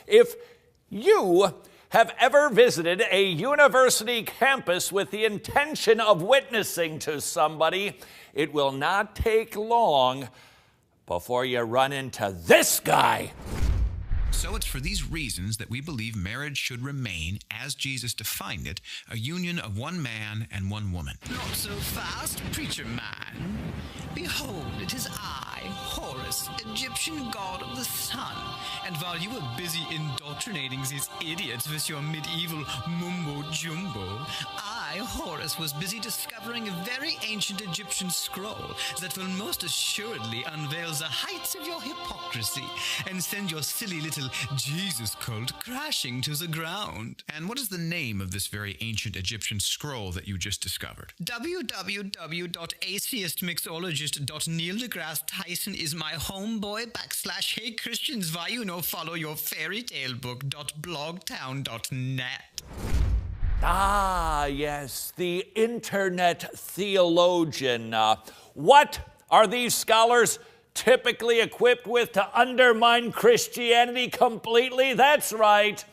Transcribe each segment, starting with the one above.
If you have ever visited a university campus with the intention of witnessing to somebody, it will not take long before you run into this guy. So it's for these reasons that we believe marriage should remain, as Jesus defined it, a union of one man and one woman. Not so fast, preacher man. Behold, it is I, Horus, Egyptian god of the sun. And while you were busy indoctrinating these idiots with your medieval mumbo-jumbo, I, Horus, was busy discovering a very ancient Egyptian scroll that will most assuredly unveil the heights of your hypocrisy and send your silly little Jesus cult crashing to the ground. And what is the name of this very ancient Egyptian scroll that you just discovered? www.atheistmixologist.neildegrasse-tyson is my homeboy / hey Christians, why you no follow your fairy tale book.blogtown.net. Ah, yes, the internet theologian. What are these scholars typically equipped with to undermine Christianity completely? That's right,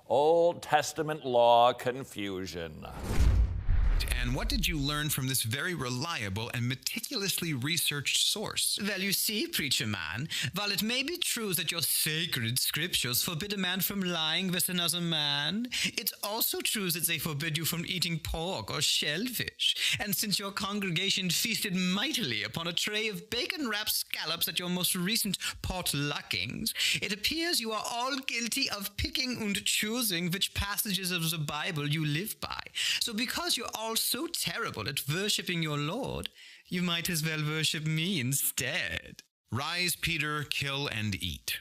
Old Testament law confusion. And what did you learn from this very reliable and meticulously researched source? Well, you see, preacher man, while it may be true that your sacred scriptures forbid a man from lying with another man, it's also true that they forbid you from eating pork or shellfish. And since your congregation feasted mightily upon a tray of bacon-wrapped scallops at your most recent potluckings, it appears you are all guilty of picking and choosing which passages of the Bible you live by. So because you're all so terrible at worshipping your Lord, you might as well worship me instead. Rise, Peter, kill and eat.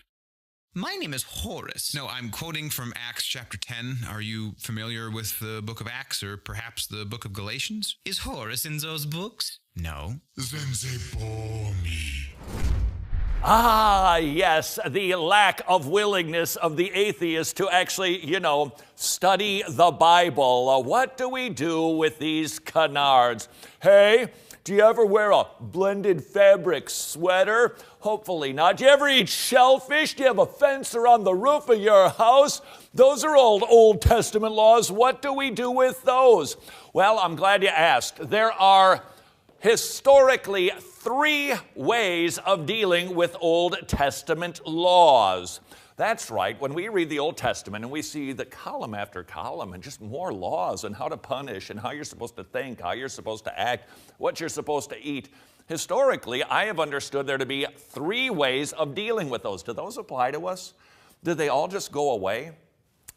My name is Horus. No, I'm quoting from Acts chapter 10. Are you familiar with the book of Acts or perhaps the book of Galatians? Is Horus in those books? No. Then they bore me. Ah, yes, the lack of willingness of the atheist to actually, study the Bible. What do we do with these canards? Hey, do you ever wear a blended fabric sweater? Hopefully not. Do you ever eat shellfish? Do you have a fence around the roof of your house? Those are Old Testament laws. What do we do with those? Well, I'm glad you asked. There are historically 3 ways of dealing with Old Testament laws. That's right. When we read the Old Testament and we see the column after column and just more laws and how to punish and how you're supposed to think, how you're supposed to act, what you're supposed to eat, historically, I have understood there to be 3 ways of dealing with those. Do those apply to us? Do they all just go away?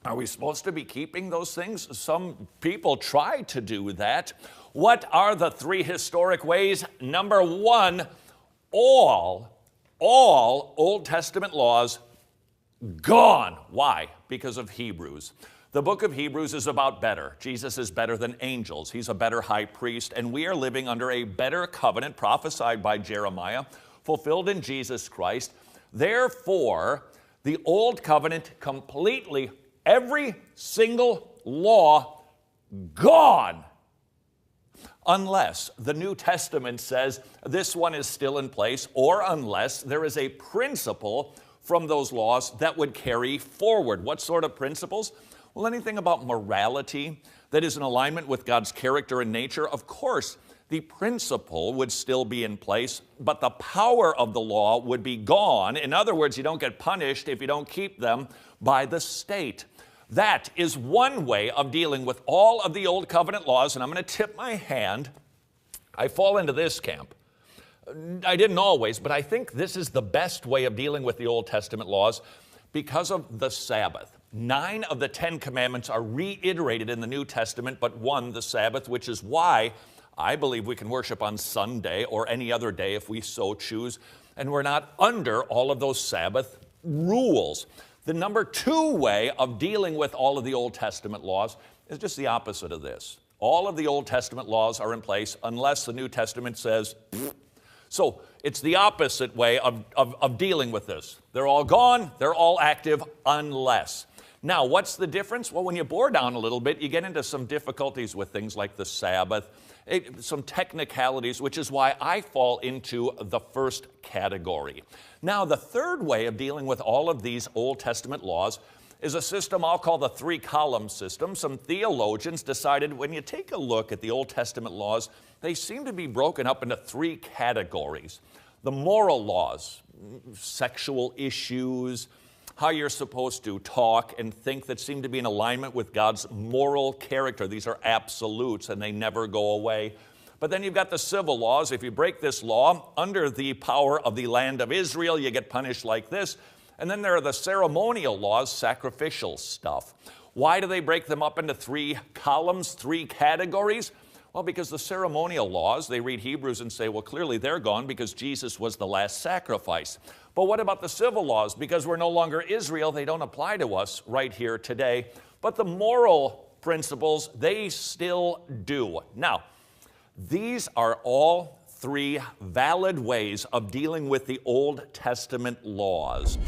Are we supposed to be keeping those things? Some people try to do that. What are the 3 historic ways? Number 1, all Old Testament laws gone. Why? Because of Hebrews. The book of Hebrews is about better. Jesus is better than angels. He's a better high priest, and we are living under a better covenant prophesied by Jeremiah, fulfilled in Jesus Christ. Therefore, the old covenant completely, every single law gone. Unless the New Testament says this one is still in place, or unless there is a principle from those laws that would carry forward. What sort of principles? Well, anything about morality that is in alignment with God's character and nature, of course, the principle would still be in place, but the power of the law would be gone. In other words, you don't get punished if you don't keep them by the state. That is one way of dealing with all of the Old Covenant laws, and I'm going to tip my hand. I fall into this camp. I didn't always, but I think this is the best way of dealing with the Old Testament laws because of the Sabbath. 9 of the 10 commandments are reiterated in the New Testament, but 1, the Sabbath, which is why I believe we can worship on Sunday or any other day if we so choose, and we're not under all of those Sabbath rules. The number 2 way of dealing with all of the Old Testament laws is just the opposite of this. All of the Old Testament laws are in place unless the New Testament says, pfft. So it's the opposite way of dealing with this. They're all gone, they're all active unless. Now, what's the difference? Well, when you bore down a little bit, you get into some difficulties with things like the Sabbath, some technicalities, which is why I fall into the first category. Now, the third way of dealing with all of these Old Testament laws is a system I'll call the three-column system. Some theologians decided when you take a look at the Old Testament laws, they seem to be broken up into three categories. The moral laws, sexual issues, how you're supposed to talk and think that seem to be in alignment with God's moral character. These are absolutes and they never go away. But then you've got the civil laws. If you break this law under the power of the land of Israel, you get punished like this. And then there are the ceremonial laws, sacrificial stuff. Why do they break them up into three columns, three categories? Well, because the ceremonial laws, they read Hebrews and say, well, clearly they're gone because Jesus was the last sacrifice. But what about the civil laws? Because we're no longer Israel, they don't apply to us right here today. But the moral principles, they still do. Now, these are all three valid ways of dealing with the Old Testament laws.